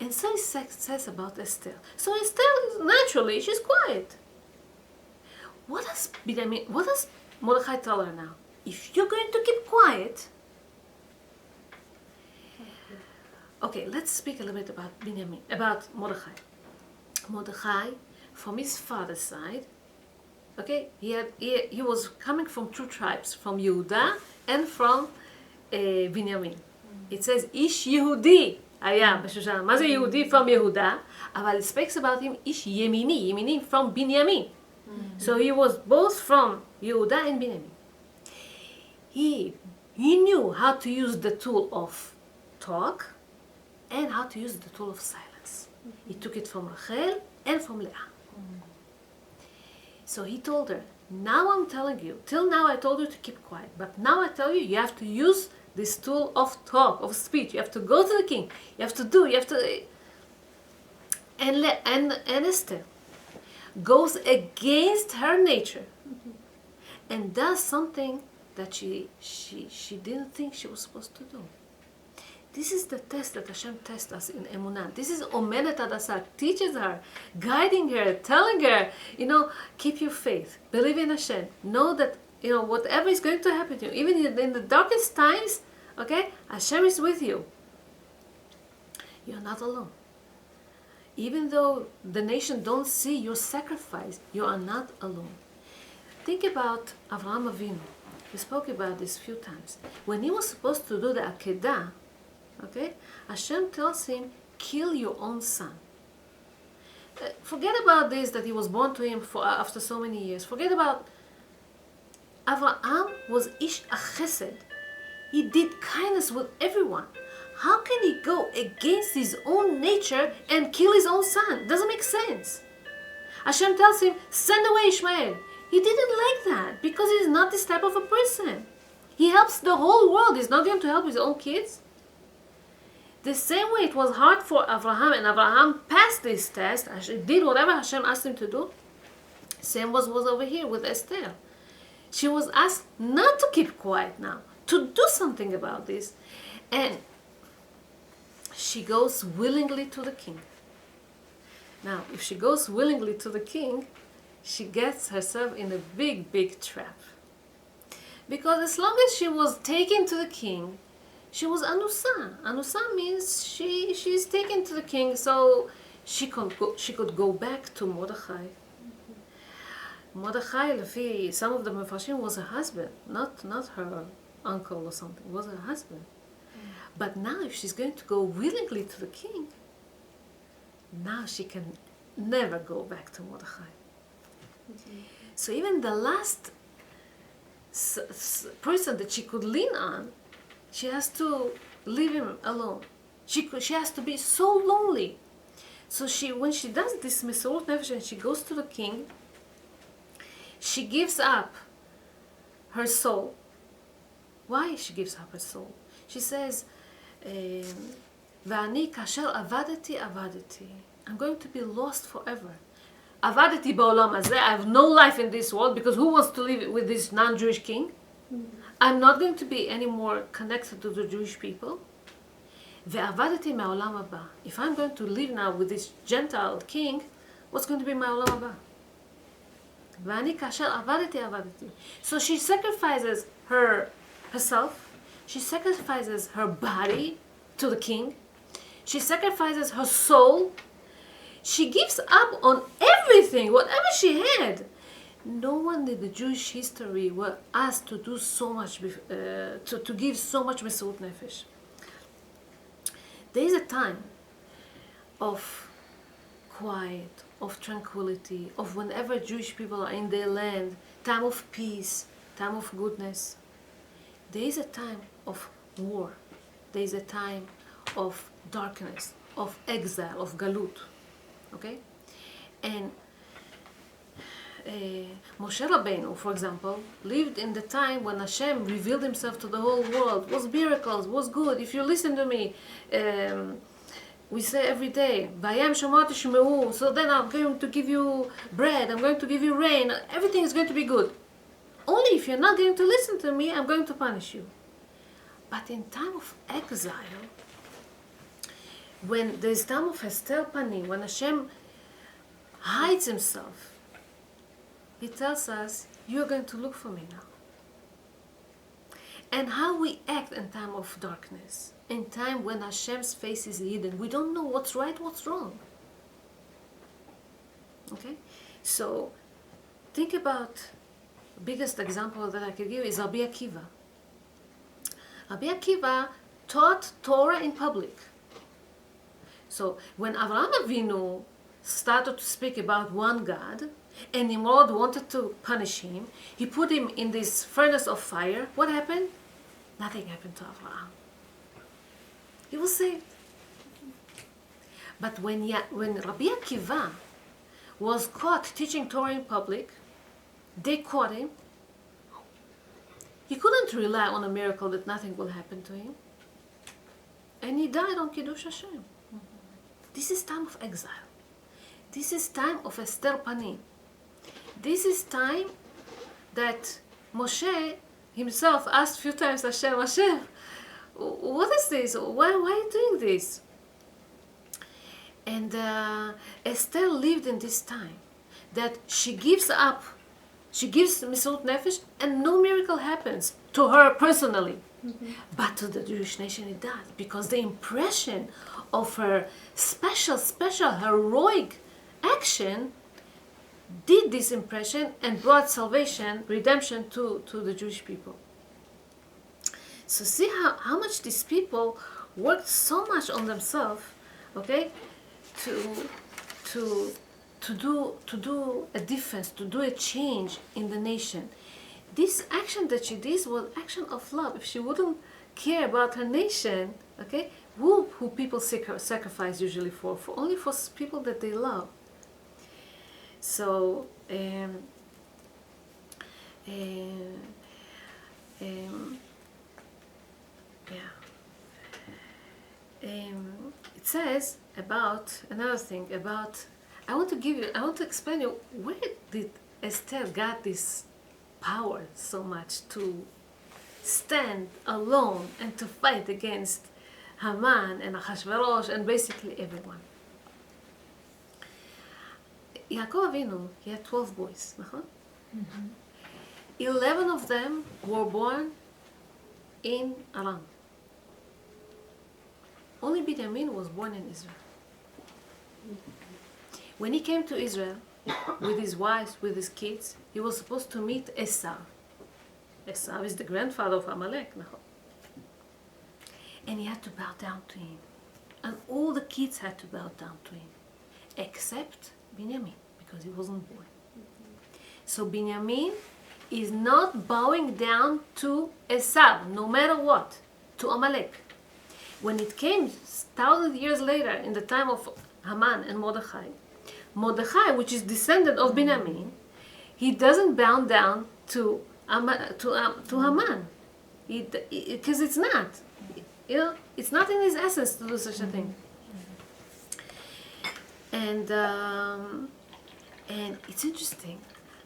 And so it says about Esther. So Esther, naturally, she's quiet. What does Mordechai tell her now? If you're going to keep quiet... Okay, let's speak a little bit about Mordechai. Mordechai, from his father's side, Okay, he was coming from two tribes, from Yehuda and from בנימין. It says איש יהודי היה בשושן. מה זה יהודי? From יהודה, אבל it speaks about him איש ימיני, ימיני from בנימין. So he was both from יהודה and בנימין. He knew how to use the tool of talk and how to use the tool of silence. He took it from Rachel and from Leah. So he told her, now I'm telling you, till now I told you to keep quiet, but now I tell you, you have to use this tool of talk, of speech. You have to go to the king. You have to. And Esther goes against her nature and does something that she didn't think she was supposed to do. This is the test that Hashem tests us in Emunah. This is Omenet Adasar, teaches her, guiding her, telling her, keep your faith, believe in Hashem, know that, whatever is going to happen to you, even in the darkest times, okay, Hashem is with you. You're not alone. Even though the nation don't see your sacrifice, you are not alone. Think about Avraham Avinu. We spoke about this a few times. When he was supposed to do the Akedah, okay, Hashem tells him, kill your own son. Forget about this, that he was born to him after so many years. Forget about Avraham was Ish Achesed. He did kindness with everyone. How can he go against his own nature and kill his own son? Doesn't make sense. Hashem tells him, send away Ishmael. He didn't like that because he's not this type of a person. He helps the whole world. He's not going to help his own kids. The same way it was hard for Abraham, and Abraham passed this test, did whatever Hashem asked him to do. Same was over here with Esther. She was asked not to keep quiet now, to do something about this. And she goes willingly to the king. Now, if she goes willingly to the king, she gets herself in a big, big trap. Because as long as she was taken to the king, she was anusa. Anusa means she's taken to the king, so she could go back to Mordechai. Mordechai, Lefi, some of the Mefarshim, was her husband, not her uncle or something, was her husband. But now if she's going to go willingly to the king, now she can never go back to Mordechai. So even the last person that she could lean on, she has to leave him alone. She has to be so lonely. So when she does this Mesorot Nefesh and she goes to the king, she gives up her soul. Why she gives up her soul? She says, "V'ani kasher avadeti avadeti." I'm going to be lost forever. Avadeti ba'olam hazeh. I have no life in this world because who wants to live with this non-Jewish king? I'm not going to be any more connected to the Jewish people. Ve'avadeti me'olam haba. If I'm going to live now with this Gentile king, what's going to be my olam haba? V'ani kasher avadeti avadeti. So she sacrifices herself. She sacrifices her body to the king. She sacrifices her soul. She gives up on everything, whatever she had. No one in the Jewish history were asked to do so much, to give so much Mesorot Nefesh. There is a time of quiet, of tranquility, of whenever Jewish people are in their land, time of peace, time of goodness. There is a time of war. There is a time of darkness, of exile, of galut. Okay? And Moshe Rabbeinu, for example, lived in the time when Hashem revealed himself to the whole world, was miracles, was good. If you listen to me, we say every day, Vayam Shomot Shmeu, so then I'm going to give you bread, I'm going to give you rain, everything is going to be good. Only if you're not going to listen to me, I'm going to punish you. But in time of exile, when there's time of Hester Panim, when Hashem hides himself, he tells us, you're going to look for me now. And how we act in time of darkness, in time when Hashem's face is hidden, we don't know what's right, what's wrong. Okay? So think about the biggest example that I could give is Rabbi Akiva. Rabbi Akiva taught Torah in public. So when Avraham Avinu started to speak about one God, and Nimrod wanted to punish him, he put him in this furnace of fire. What happened? Nothing happened to Avraham. He was saved. But when Rabbi Akiva was caught teaching Torah in public, they caught him. He couldn't rely on a miracle that nothing will happen to him. And he died on Kiddush Hashem. This is time of exile. This is time of Esther Panim. This is time that Moshe himself asked a few times Hashem, what is this? Why are you doing this? And Esther lived in this time that she gives up. She gives Mesirut Nefesh and no miracle happens to her personally. But to the Jewish nation it does, because the impression of her special, heroic action did this impression and brought salvation, redemption to the Jewish people. So see how much these people worked so much on themselves, okay, to do a difference, to do a change in the nation. This action that she did was action of love. If she wouldn't care about her nation, okay, who people sacrifice usually for only for people that they love. So it says about another thing about. I want to explain you where did Esther got this power so much to stand alone and to fight against Haman and Achashverosh and basically everyone. Yaakov Avinu, he had 12 boys, 11 of them were born in Aram. Only Binyamin was born in Israel. When he came to Israel, with his wives, with his kids, he was supposed to meet Esau. Esau is the grandfather of Amalek. And he had to bow down to him. And all the kids had to bow down to him. Except Binyamin, because he wasn't born. So Binyamin is not bowing down to Esau, no matter what, to Amalek. When it came 1,000 years later, in the time of Haman and Mordechai, which is descendant of Binyamin, he doesn't bow down to Haman, because it's not, it's not in his essence to do such a thing. And it's interesting.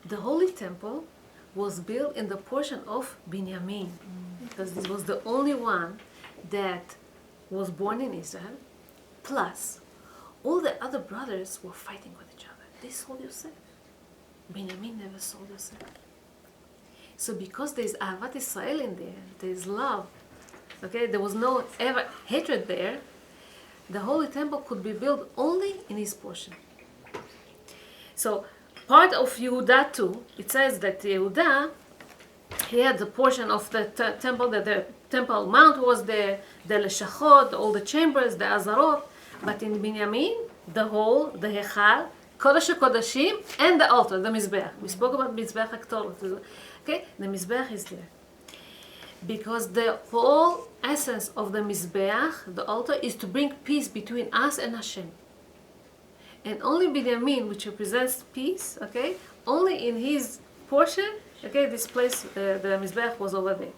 The Holy Temple was built in the portion of Binyamin, because this was the only one that was born in Israel. Plus, all the other brothers were fighting with each other. They sold Yosef. Binyamin never sold Yosef. So because there's Ahavat Israel in there, there's love, okay, there was no ever hatred there, the Holy Temple could be built only in his portion. So part of Yehuda too, it says that Yehuda, he had the portion of the temple, that the Temple Mount was there, the Leshachot, all the chambers, the Azarot, but in Binyamin, the hall, the Hechal, Kodesh HaKodashim, and the altar, the Mizbeach. We spoke about Mizbeach HaKtorah. Okay, the Mizbeach is there. Because the whole essence of the Mizbeach, the altar, is to bring peace between us and Hashem. And only Binyamin, which represents peace, okay, only in his portion, okay, this place, the Mizbeach was over there.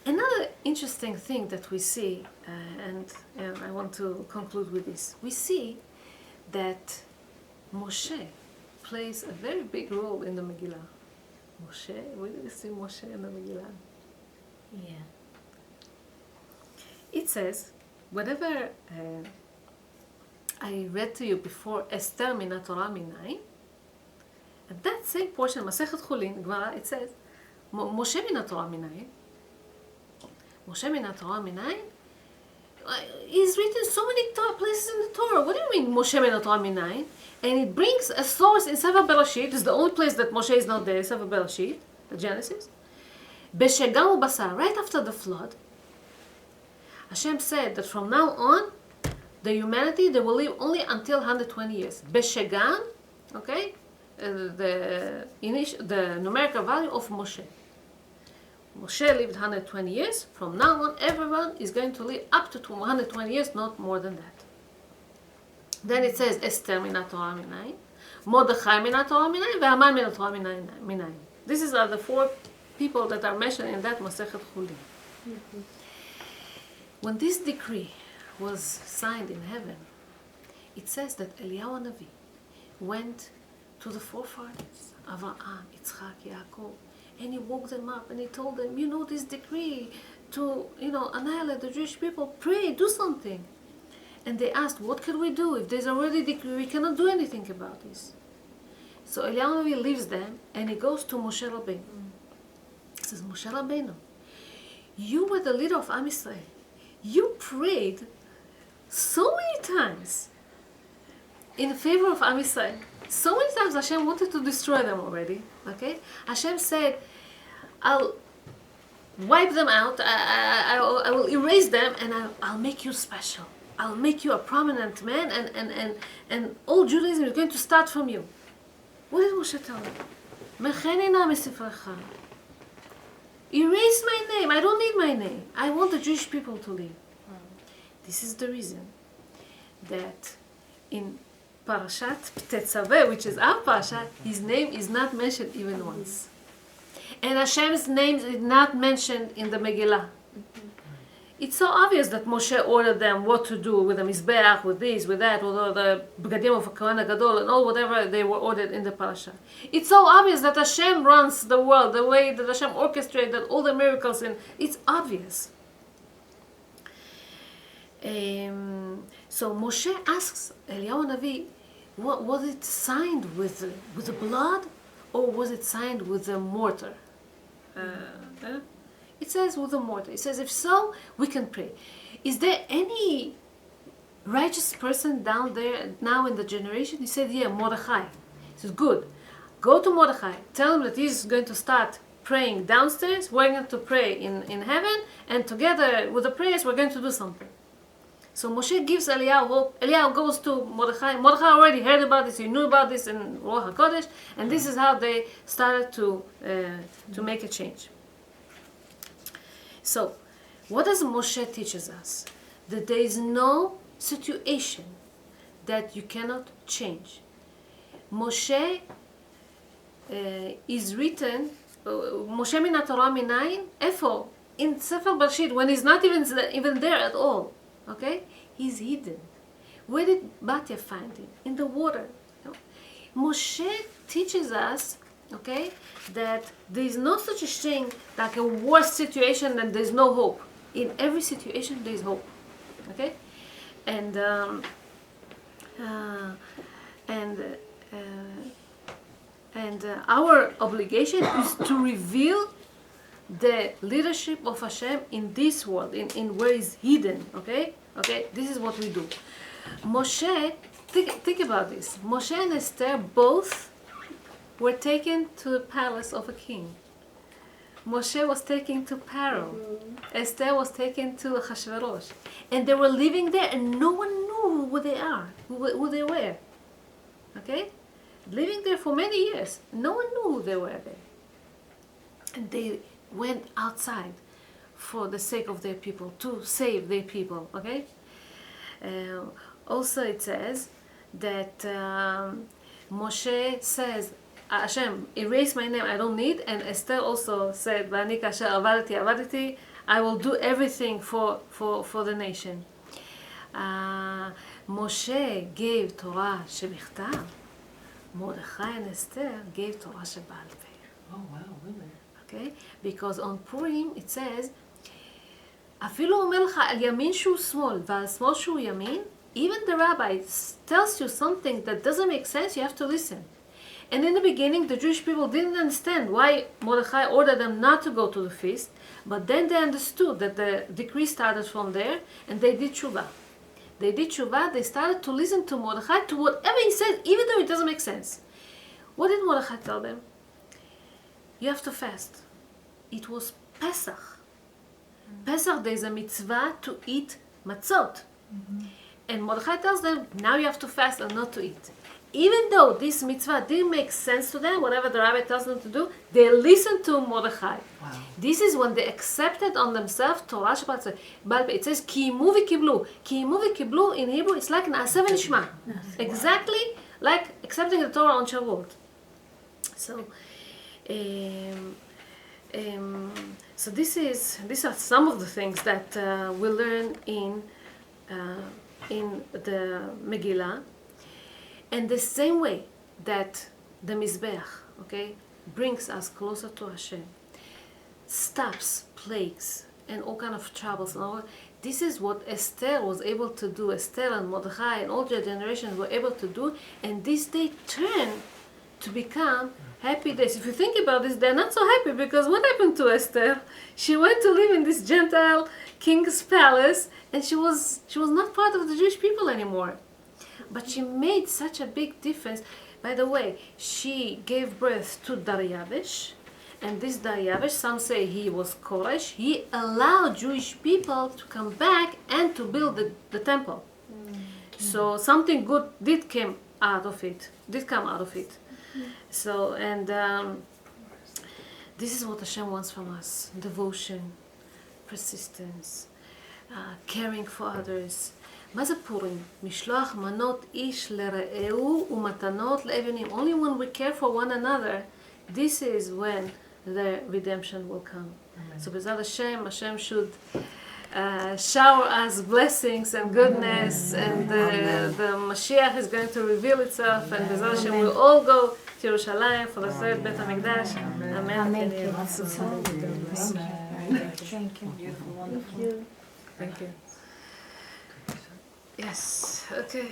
Another interesting thing that we see, and I want to conclude with this, we see that Moshe plays a very big role in the Megillah. Moshe, where do you see Moshe in the Megillah? Yeah. It says, whatever I read to you before, Esther Mina Torah Minai, at that same portion, Masechet Chulin, Gemara, it says, Moshe Mina Torah Minai, Moshe Mina Torah Minai, He's written so many places in the Torah. What do you mean Moshe ben Torah minayin? And it brings a source in Sefer Bereshit. This is the only place that Moshe is not there, Sefer Bereshit, the Genesis. B'shegam u'basar, right after the flood, Hashem said that from now on, the humanity, they will live only until 120 years. B'shegam, okay, the numerical value of Moshe. Moshe lived 120 years. From now on, everyone is going to live up to 120 years, not more than that. Then it says, Esther minat Torah minayin, Mordechai minat Torah minayin, ve'Haman minat Torah minayin. These are the four people that are mentioned in that Masechet Chulin. When this decree was signed in heaven, it says that Eliyahu Navi went to the forefathers, Avraham, Yitzchak, Yaakov, and he woke them up and he told them, you know, this decree to, annihilate the Jewish people, pray, do something. And they asked, what can we do? If there's already a decree, we cannot do anything about this. So Eliyahu Navi leaves them and he goes to Moshe Rabbeinu. He says, Moshe Rabbeinu, you were the leader of Am Yisrael. You prayed so many times in favor of Am Yisrael. So many times Hashem wanted to destroy them already. Okay? Hashem said, I'll wipe them out, I will erase them, and I'll make you special. I'll make you a prominent man, and all Judaism is going to start from you. What did Moshe tell them? Mecheni na misifrecha. Erase my name. I don't need my name. I want the Jewish people to live. This is the reason that in Parashat Tetzaveh, which is our Parashat, his name is not mentioned even once. And Hashem's name is not mentioned in the Megillah. It's so obvious that Moshe ordered them what to do with the Mizbeach, with this, with that, with all the Begadim of Kohen Gadol, and all whatever they were ordered in the parasha. It's so obvious that Hashem runs the world, the way that Hashem orchestrated all the miracles, and it's obvious. So Moshe asks Eliyahu Navi, was it signed with the blood, or was it signed with a mortar? It says with a mortar. It says, if so, we can pray. Is there any righteous person down there now in the generation? He said, yeah, Mordechai. He says, good. Go to Mordechai. Tell him that he's going to start praying downstairs. We're going to pray in heaven. And together with the prayers, we're going to do something. So Moshe gives Eliyahu hope. Eliyahu goes to Mordechai. Mordechai already heard about this. He knew about this in Ruach HaKodesh. And this is how they started to make a change. So, what does Moshe teaches us? That there is no situation that you cannot change. Moshe is written, Moshe min Torah minayin, efo, in Sefer Bereshit, when he's not even there at all. Okay? He's hidden. Where did Batia find him? In the water. Moshe teaches us, okay, that there is no such a thing like a worst situation and there's no hope. In every situation there is hope, okay, and our obligation is to reveal the leadership of Hashem in this world, in where is hidden, okay. This is what we do. Moshe, think about this. Moshe and Esther both were taken to the palace of a king. Moshe was taken to Pharaoh. Esther was taken to Achashverosh. And they were living there and no one knew who they are, who they were. Okay? Living there for many years. No one knew who they were there. And they went outside for the sake of their people, to save their people. Okay? Also it says that Moshe says, Hashem, erase my name, I don't need. And Esther also said, V'ani kasher avadati, I will do everything for the nation. Moshe gave Torah shebichtav. Mordechai and Esther gave Torah sheba'al peh. Oh wow, really? Okay? Because on Purim it says, אפילו אומר לך על ימין שהוא שמאל ועל שמאל שהוא ימין, even the rabbi tells you something that doesn't make sense, you have to listen. And in the beginning, the Jewish people didn't understand why Mordechai ordered them not to go to the feast. But then they understood that the decree started from there, and they did tshuva. They did tshuva, they started to listen to Mordechai, to whatever he said, even though it doesn't make sense. What did Mordechai tell them? You have to fast. It was Pesach. Pesach, there is a mitzvah to eat matzot. And Mordechai tells them, now you have to fast and not to eat. Even though this mitzvah didn't make sense to them, whatever the rabbi tells them to do, they listened to Mordechai. Wow. This is when they accepted on themselves Torah Shabbat. It says, Ki imu v'kiblu. Ki imu v'kiblu in Hebrew, it's like Na'aseh v'nishma. Exactly like accepting the Torah on Shavuot. So, so these are some of the things that we learn in the Megillah. And the same way that the Mizbeach, okay, brings us closer to Hashem, stops plagues and all kind of troubles and all. This is what Esther was able to do. Esther and Mordechai and all their generations were able to do, and this day turned to become happy days. If you think about this, they're not so happy because what happened to Esther? She went to live in this Gentile king's palace, and she was not part of the Jewish people anymore. But she made such a big difference. By the way, she gave birth to Daryavish, and this Daryavish, some say he was Koresh. He allowed Jewish people to come back and to build the temple. So something good did come out of it. So, and this is what Hashem wants from us: devotion, persistence, caring for others. מה זה פורים? משלוח מנות איש לרעהו ומתנות לאבנים. Only when we care for one another, this is when the redemption will come. Amen. So B'ezrat Hashem should shower us blessings and goodness, and the Mashiach is going to reveal itself, and B'ezrat Hashem will all go to Yerushalayim for the third Beit HaMikdash. Amen. Amen. Thank you. Beautiful, wonderful. Thank you. Yes, okay.